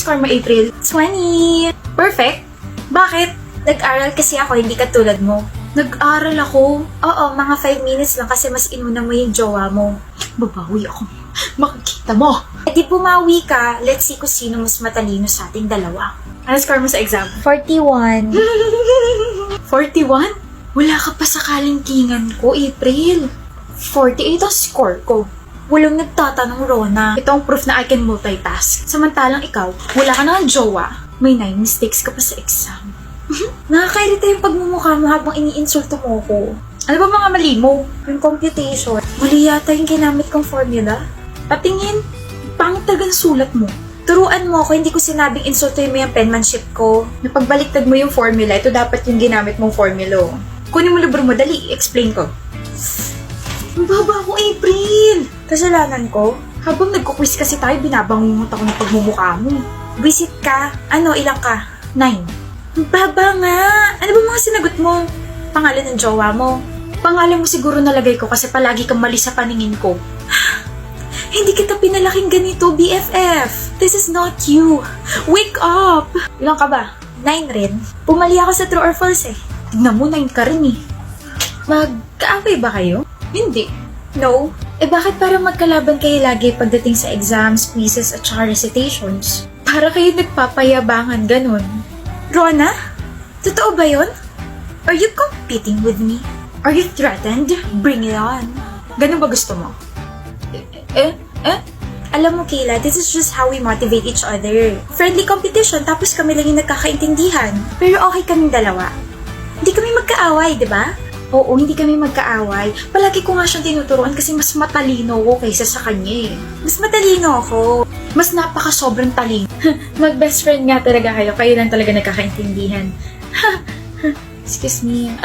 Score mo, April? 20! Perfect! Bakit? Nag-aral kasi ako, hindi katulad mo. Nag-aral ako? Oo, mga 5 minutes lang kasi mas inuna mo yung jowa mo. Babawi ako. Makikita mo. E di bumawi ka, let's see kung sino mas matalino sa ating dalawa. Ano score mo sa exam? 41. 41? Wala ka pa sa kalingkingan ko, April. 48 ang score ko. Walang nagtatanong, Rona. Ito ang proof na I can multitask. Samantalang ikaw, wala ka na ng jowa. May 9 mistakes ka pa sa exam. Nakakairita yung pagmumukha mo habang iniinsulto mo ko. Ano ba mga mali mo? Yung computation. Mali yata yung ginamit kong formula. Patingin. Pangit talaga ng sulat mo. Turuan mo ako, hindi ko sinabing insultuin mo yung penmanship ko. Napagbaliktad mo yung formula, ito dapat yung ginamit mong formula. Kunin mo libro mo, dali, explain ko. Ang baba ko, April! Kasalanan ko? Habang nagko-quiz kasi tayo, binabangungot ako ng pagmumukha mo. Visit ka? Ano, ilang ka? 9. Ang baba nga! Ano ba mga sinagot mo? Pangalan ng jowa mo? Pangalan mo siguro nalagay ko kasi palagi kang mali sa paningin ko. Hindi kita pinalaking ganito, BFF. This is not you. Wake up! Ilang ka ba? 9 rin. Pumali ako sa true or false eh. Tignan mo, 9 ka rin eh. Magkaaway ba kayo? Hindi. No? Eh bakit parang magkalaban kayo lagi pagdating sa exams, quizzes at saka recitations? Para kayo nagpapayabangan ganun. Rona? Totoo ba yun? Are you competing with me? Are you threatened? Bring it on. Ganun ba gusto mo? Alam mo, Kayla, this is just how we motivate each other. Friendly competition, tapos kami lang yung nagkakaintindihan. Pero okay kaming dalawa. Hindi kami magkaaway, di ba? Oo, hindi kami magkaaway. Palagi ko nga siyang tinuturuan kasi mas matalino ako kaysa sa kanya eh. Mas matalino ako. Mas napaka-sobrang talino. Mag-best friend nga talaga kayo. Kayo lang talaga nagkakaintindihan. Excuse me.